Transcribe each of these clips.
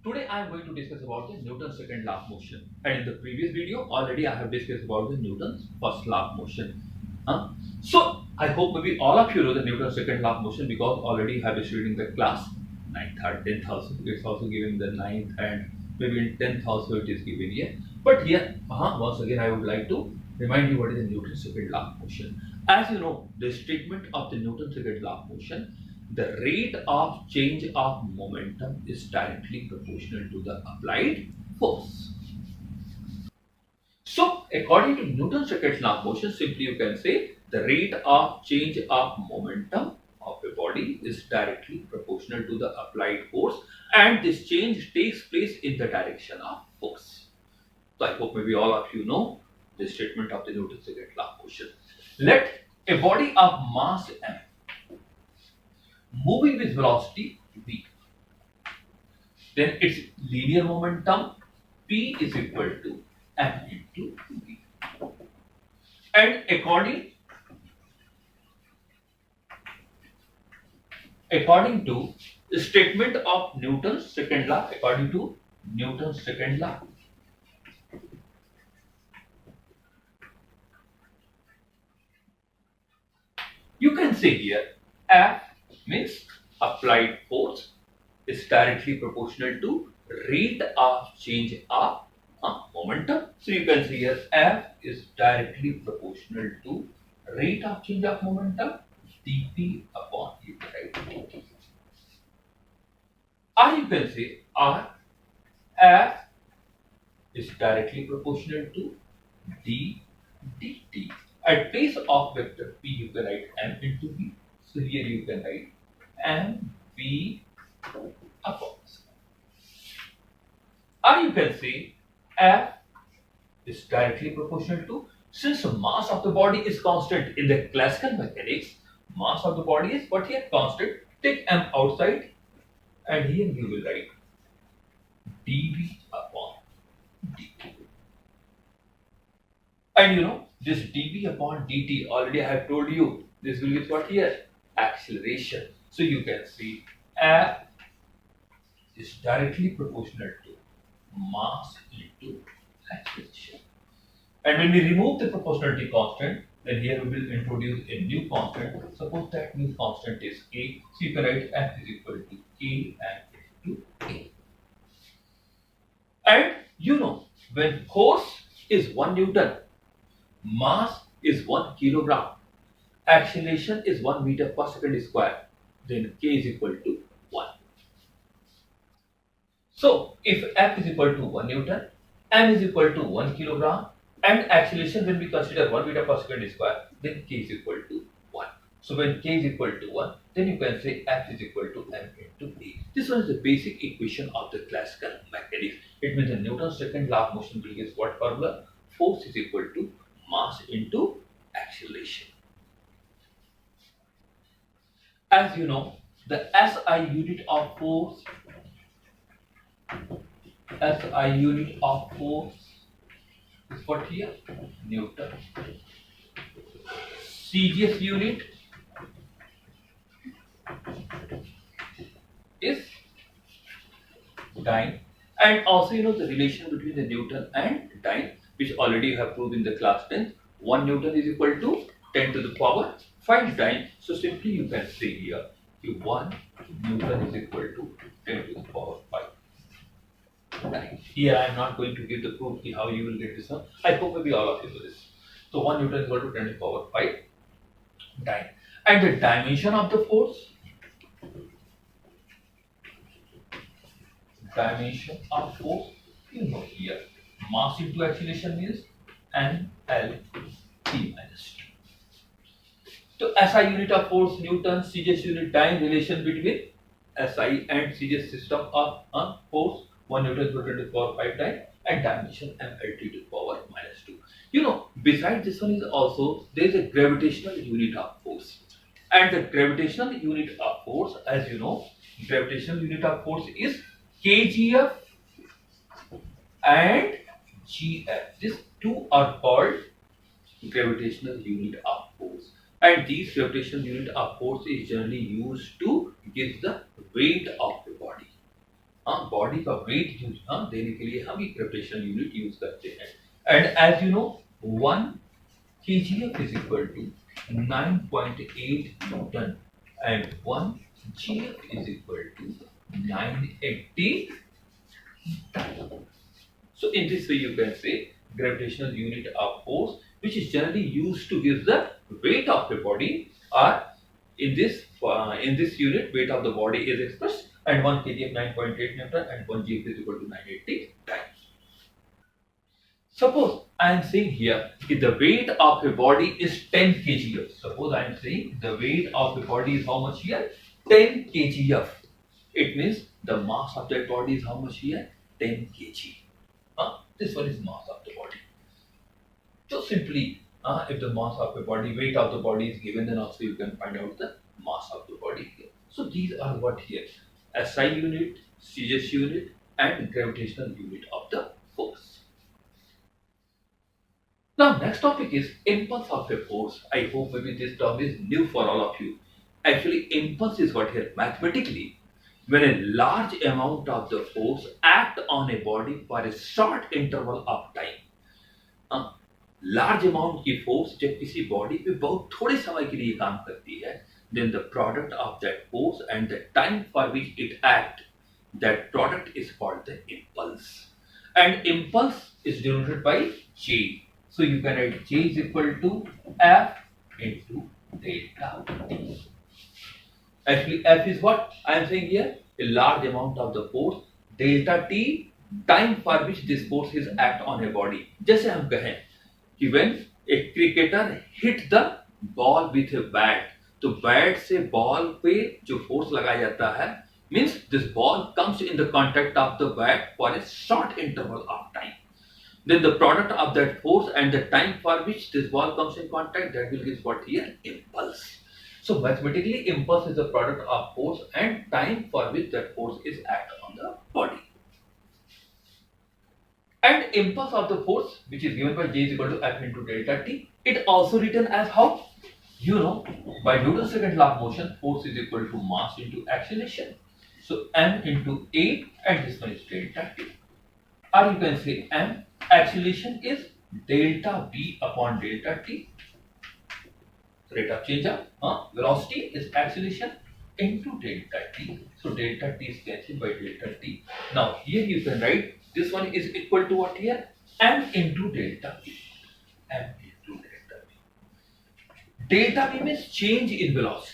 Today I am going to discuss about the Newton's second law of motion. And in the previous video, already I have discussed about the Newton's first law of motion. So I hope maybe all of you know the Newton's second law of motion because already you have studied in the class 9th or 10th also. It's also given in the 9th and maybe in 10th also it is given here. But here, once again I would like to remind you what is the Newton's second law of motion. As you know, the statement of the Newton's second law of motion, the rate of change of momentum is directly proportional to the applied force. So, according to Newton's second law of motion, simply you can say the rate of change of momentum of a body is directly proportional to the applied force, and this change takes place in the direction of force. So, I hope maybe all of you know the statement of the Newton's second law of motion. Let a body of mass m moving with velocity v, then its linear momentum p is equal to m into v. And according to the statement of Newton's second law, you can say here F means applied force is directly proportional to rate of change of momentum. So you can see here F is directly proportional to rate of change of momentum dp upon u, right? Or you can say R F is directly proportional to d dt. At place of vector p, you can write m into v. So here you can write m v upon. Or you can say F is directly proportional to, since the mass of the body is constant in the classical mechanics, mass of the body is what here constant. Take m outside and here you will write dv upon dt. And you know this dv upon dt, already I have told you this will give what here? Acceleration. So you can see F is directly proportional to mass into acceleration. And when we remove the proportionality constant, then here we will introduce a new constant. Suppose that new constant is k. So you can write F is equal to k and into a. And you know, when force is 1 Newton, mass is 1 kilogram, acceleration is 1 meter per second square, then k is equal to 1. So, if F is equal to 1 Newton, m is equal to 1 kilogram, and acceleration when we consider 1 meter per second square, then k is equal to 1. So, when k is equal to 1, then you can say F is equal to m into a. This one is the basic equation of the classical mechanics. It means the Newton's second law of motion will give what formula? Force is equal to mass into acceleration. As you know, the SI unit of force is what here? Newton. CGS unit is dyne. And also you know the relation between the Newton and dyne, which already you have proved in the class 10. 1 Newton is equal to 10 to the power 5 dyne. So simply you can say here 1 Newton is equal to 10 to the power 5. Here I am not going to give the proof how you will get this one. I hope maybe all of you know this. So 1 Newton is equal to 10 to the power 5 dyne. And the dimension of the force, you know here, mass into acceleration is NLT minus T. So SI unit of force Newton, CGS unit dyne, relation between SI and CGS system of force 1 Newton to 10 to the power 5 dyne, and dimension MLT to the power minus 2. You know, besides this one is also there is a gravitational unit of force. And the gravitational unit of force, as you know, gravitational unit of force is kgf and gf. These two are called gravitational unit of force. And these gravitational unit of force is generally used to give the weight of the body. Body का wait देने के लिए हम ये gravitational unit use करते हैं. And as you know 1 kgf is equal to 9.8 Newton and 1 gf is equal to 980 Newton. So in this way you can say gravitational unit of force which is generally used to give the weight of a body or in this unit weight of the body is expressed and 1 kgf 9.8 Newton and 1 gf is equal to 980 times. Suppose I am saying here if the weight of a body is 10 kgf. Suppose I am saying the weight of a body is how much here? 10 kgf. It means the mass of that body is how much here? 10 kg. This one is mass of the body. So simply, if the mass of a body, weight of the body is given, then also you can find out the mass of the body here. So these are what here? SI unit, CGS unit, and gravitational unit of the force. Now next topic is impulse of a force. I hope maybe this term is new for all of you. Actually, impulse is what here? Mathematically, when a large amount of the force act on a body for a short interval of time. Large amount की force जब किसी body पे बहुत थोड़े समय के लिए काम करती है, then the product of that force and the time for which it act, that product is called the impulse. And impulse is denoted by J. So you can write J is equal to F into delta T. Actually, F is what I am saying here? A large amount of the force, delta T, time for which this force is act on a body. जैसे हम कहें कि when a cricketer hit the ball with a bat, तो bat से ball पे जो force लगाया जाता है means this ball comes in the contact of the bat for a short interval of time. Then the product of that force and the time for which this ball comes in contact, that will give what here? Impulse. So mathematically, impulse is the product of force and time for which that force is act on the body. And impulse of the force which is given by J is equal to F into delta T. It also written as how? You know, by Newton's second law of motion, force is equal to mass into acceleration. So M into A and this one is delta T. Or you can say M, acceleration is delta V upon delta T. Rate of change of velocity is acceleration into delta T. So delta T is cancelled by delta T. Now here you can write this one is equal to what here? M into delta V. M into delta V. Delta V means change in velocity.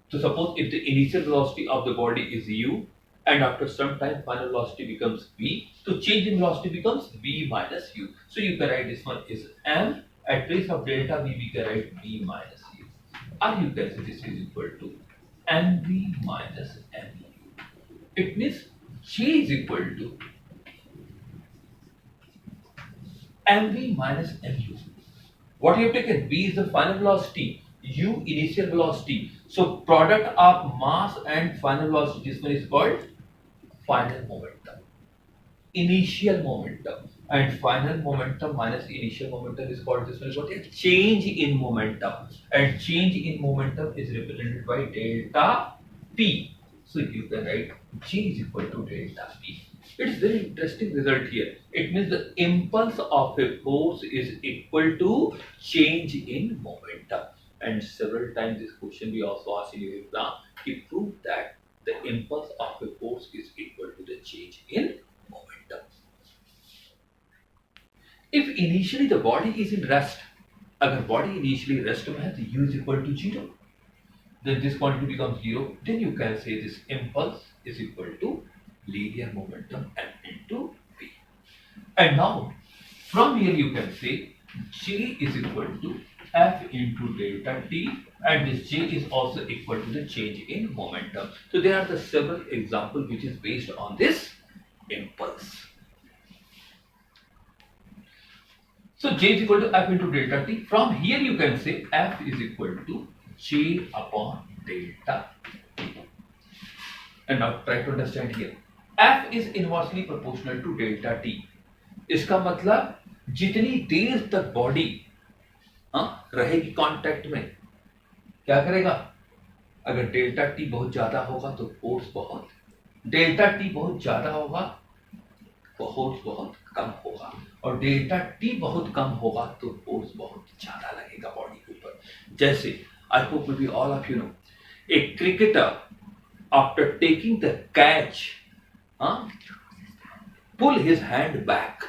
So suppose if the initial velocity of the body is u and after some time final velocity becomes v, so change in velocity becomes v minus u. So you can write this one is m, at place of delta v we can write v minus u. Or you can say this is equal to mv minus mu. It means J is equal to mv minus mu. What you have taken? V is the final velocity, u initial velocity. So product of mass and final velocity, this one is called final momentum. Initial momentum and final momentum minus initial momentum is called, this one is what? A change in momentum. And change in momentum is represented by delta P. So you can write J is equal to delta P. It is very interesting result here. It means the impulse of a force is equal to change in momentum. And several times this question we also asked in your exam. He proved that the impulse of a force is equal to the change in momentum. If initially the body is in rest, अगर body initially rest में है तो u is equal to 0. Then this quantity becomes 0. Then you can say this impulse is equal to linear momentum m into v. And now from here you can say J is equal to F into delta T, and this J is also equal to the change in momentum. So there are the several examples which is based on this impulse. So J is equal to F into delta T. From here you can say F is equal to J upon delta T. And now try to understand here. F is inversely proportional to delta T. इसका मतलब जितनी देर तक body रहेगी contact में, क्या करेगा? अगर delta T बहुत ज्यादा होगा तो फोर्स बहुत डेल्टा टी बहुत ज्यादा होगा, फोर्स बहुत कम होगा, और डेल्टा टी बहुत कम होगा तो फोर्स बहुत ज्यादा लगेगा बॉडी के ऊपर। जैसे I hope may be all of you know, a cricketer after taking the catch pull his hand back.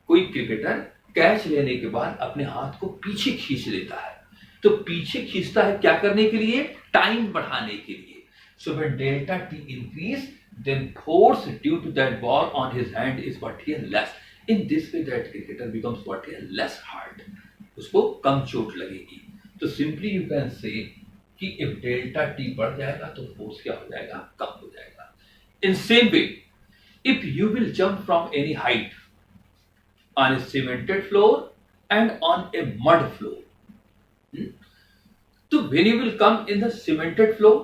कोई क्रिकेटर कैच लेने के बाद अपने हाथ को पीछे खींच लेता है, तो पीछे खींचता है क्या करने के लिए? टाइम बढ़ाने के लिए। So when delta T increase, then force due to that ball on his hand is what here less. In this way that cricketer becomes what here less hard. उसको कम चोट लगेगी। तो simply you can say कि if delta t बढ़ जाएगा तो force क्या हो जाएगा? कम हो जाएगा। In same way, if you will jump from any height on a cemented floor and on a mud floor, so when you will come in the cemented floor,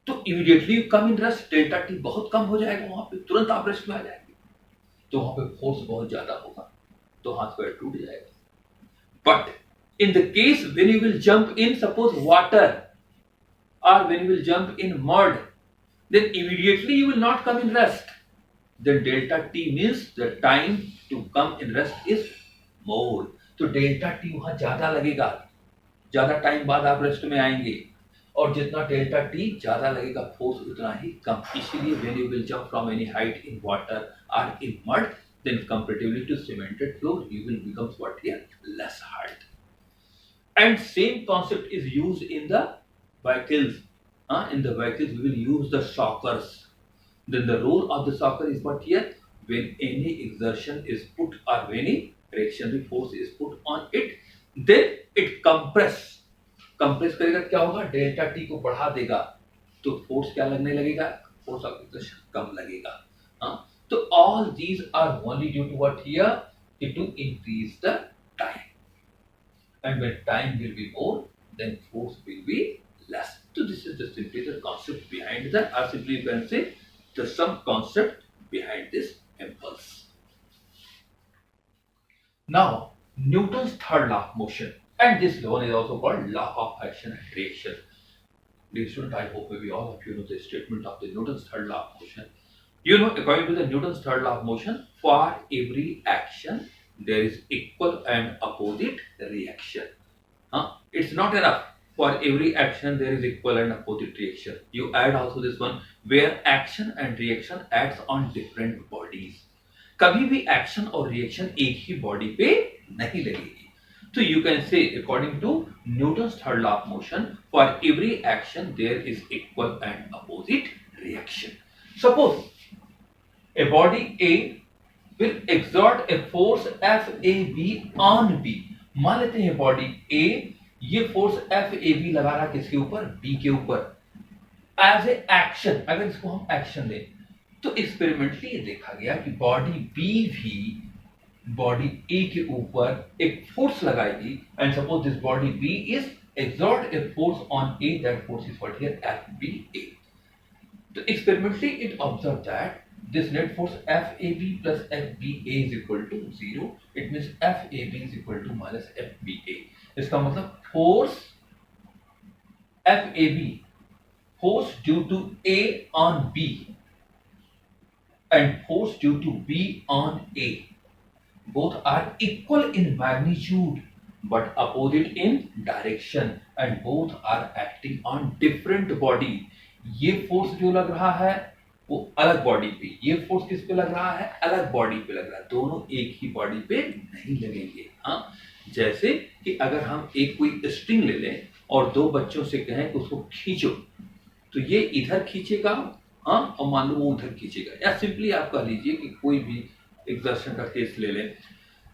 तो immediately come in rest, delta T बहुत कम हो जाएगा, वहां पे तुरंत आप rest में आ जाएंगे, तो वहां पे फोर्स बहुत ज्यादा होगा, तो हाथ पैर टूट जाएगा। But in the case when you will jump in suppose water और when you will jump in mud, then immediately you will not come in rest, then delta T means the time to come in rest is more. तो delta T वहां ज्यादा लगेगा, ज्यादा time बाद आप rest में आएंगे, और जितना डेल्टा टी ज्यादा लगेगा फोर्स उतना ही कम। इसीलिए when you will jump from any height in water और in mud, then comparatively to cemented floor you will becomes what here less hard. And same concept is used in the vehicles. In the vehicles we will use the shockers. Then the role of the shocker is what here? When any exertion is put or when any reactionary force is put on it, then it compress करेगा, क्या होगा? Delta T को बढ़ा देगा, तो force क्या लगने लगेगा? फोर्स ऑफ एक्सर्शन कम लगेगा। तो all these are only due to what here? To increase the time, and when time will be more then force will be less. तो this is the simply the concept behind that, और simply you can say the same concept behind this impulse. Now Newton's third law of motion, and this one is also called law of action and reaction. Dear student, I hope maybe all of you know the statement of the Newton's third law of motion. You know, according to the Newton's third law of motion, for every action there is equal and opposite reaction. It's not enough. For every action there is equal and opposite reaction. You add also this one where action and reaction acts on different bodies. कभी भी action और reaction एक ही body पे नहीं लगेगी। तो you can say according to Newton's third law of motion, for every action there is equal and opposite reaction. Suppose a body A will exert a force F A B on B. मान लेते हैं body ए ये force F A B लगा रहा किसके ऊपर? B के ऊपर। एज ए एक्शन, अगर इसको हम एक्शन दें तो एक्सपेरिमेंटली ये देखा गया कि बॉडी बी भी बॉडी ए के ऊपर एक फोर्स लगाएगी, and suppose this body B is exert a force on A, that force is what here? FBA. So experimentally it observed that this net force FAB plus FBA is equal to 0. It means FAB is equal to minus FBA. इसका मतलब force FAB, force due to A on B and force due to B on A, both are equal in magnitude but opposite in direction, and both are acting on different body. ये force जो लग रहा है वो अलग body पे, ये force किस पे लग रहा है? अलग बॉडी पे लग रहा है, दोनों एक ही बॉडी पे नहीं लगेंगे। जैसे कि अगर हम एक कोई स्ट्रिंग ले लें और दो बच्चों से कहें कि उसको खींचो, तो ये इधर खींचेगा और मान लो वो उधर खींचेगा, या सिंपली आप कह लीजिए कि कोई भी एक्सर्शन का केस ले लें,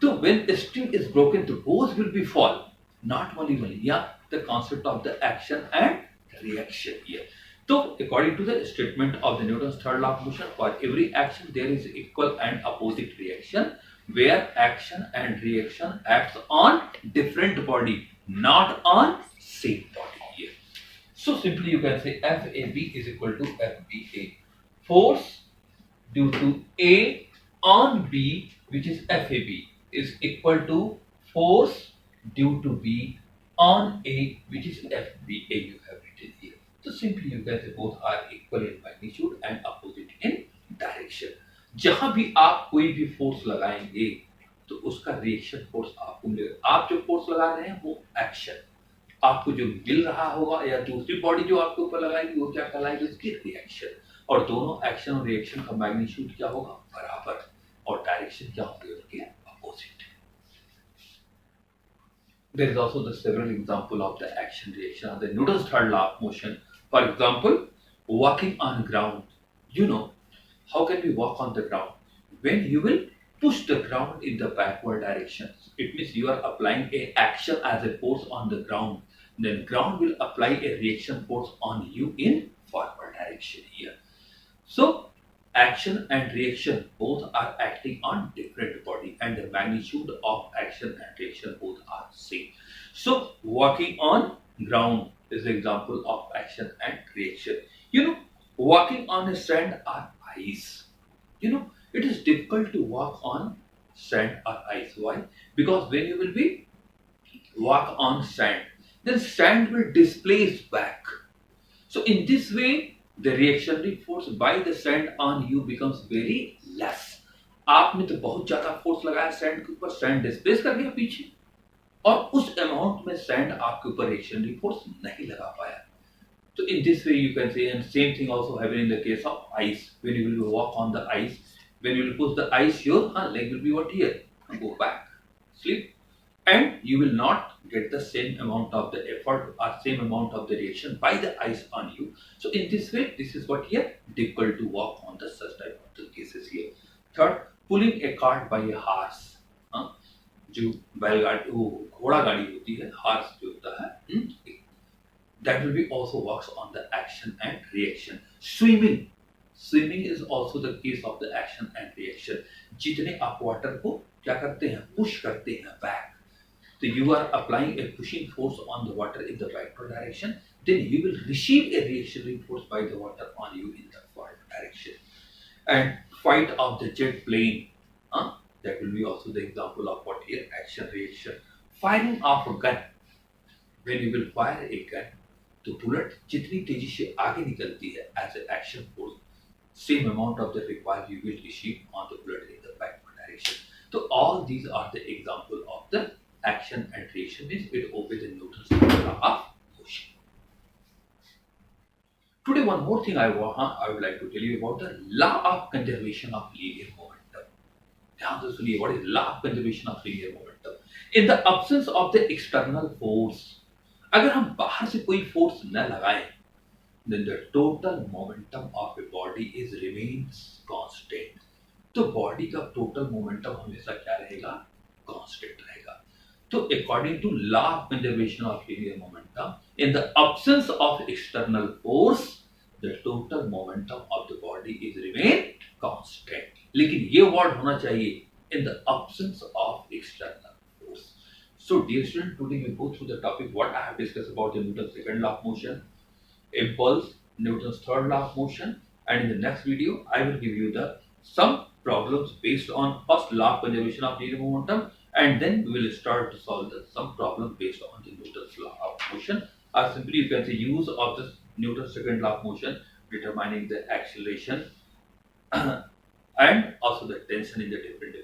तो when a string is broken, the both will be fall, not only one. Yeah, the concept of the action and reaction here. So according to the statement of the Newton's third law of motion, for every action there is equal and opposite reaction, where action and reaction acts on different body, not on same body here. So simply you can say FAB is equal to FBA. Force due to A on B, which is FAB, is equal to force due to B on A, which is FBA. You have written here. तो simply you can say both are equal in magnitude and opposite in direction. जहां भी आप कोई भी force लगाएंगे तो उसका reaction force आपको मिलेगा। आप जो फोर्स लगा रहे हैं वो एक्शन, आपको जो मिल रहा होगा या दूसरी बॉडी जो आपके ऊपर लगाएगी वो क्या कहलाएगी, उसकी रिएक्शन। और दोनों एक्शन और रिएक्शन का मैग्नीट्यूड क्या होगा, बराबर, और डायरेक्शन क्या होगी उसके opposite. There is also the several example of the action reaction of the Newton's third law of motion. For example, walking on ground. You know, how can we walk on the ground? When you will push the ground in the backward direction, it means you are applying a action as a force on the ground. Then ground will apply a reaction force on you in forward direction here. So action and reaction both are acting on different body and the magnitude of action and reaction both are same. So walking on ground is the example of action and reaction. You know, walking on a sand or ice. You know, it is difficult to walk on sand or ice. Why? Because when you will be walk on sand, then sand will displace back. So in this way, the reactionary force by the sand on you becomes very less. आपने तो बहुत ज्यादा force लगाया sand के ऊपर, sand displace कर दिया पीछे, और उस अमाउंट में सैंड आपके ऊपर रिएक्शनरी फोर्स नहीं लगा पाया। So in this way you can say, and same thing also happen in the case of ice. When you will walk on the ice, when you will push the ice, your leg will be what here, go back, sleep, and you will not get the same amount of the effort or same amount of the reaction by the ice on you. So in this way, this is what here difficult to walk on the such type of the cases here. Third, pulling a cart by a horse. हाँ, जो बैलगाड़ी वो घोड़ा गाड़ी होती है, horse जो होता है, that will be also works on the action and reaction. Swimming is also the case of the action and reaction. जितने आप वाटर को क्या करते हैं, पुश करते हैं back, so you are applying a pushing force on the water in the backward direction, then you will receive a reactionary force by the water on you in the forward direction. And fight of the jet plane, that will be also the example of what here, action reaction. Firing of a gun, when you will fire a gun, तो bullet जितनी तेजी से आगे निकलती है as an action force, same amount of the recoil you will receive on the bullet in the backward direction. So all these are the example of the action and reaction, means it obeys the Newton's law of motion. Today one more thing I would like to tell you about the law of conservation of linear momentum. ध्यान से सुनिए, what is law of conservation of linear momentum? In the absence of the external force, अगर हम बाहर से कोई force न लगाएं, then the total momentum of a body is remains constant. तो बॉडी का टोटल मोमेंटम हमेशा क्या रहेगा, कांस्टेंट रहेगा। तो according to law of conservation of linear momentum, in the absence of external force, the total momentum of the body is remain constant. लेकिन ये word होना चाहिए, in the absence of external force. So dear student, today we go through the topic what I have discussed about the Newton's second law of motion, impulse, Newton's third law of motion, and in the next video I will give you the some problems based on first law of conservation of linear momentum, and then we will start to solve some problem based on the Newton's law of motion, or simply you can say use of the Newton's second law of motion determining the acceleration and also the tension in the different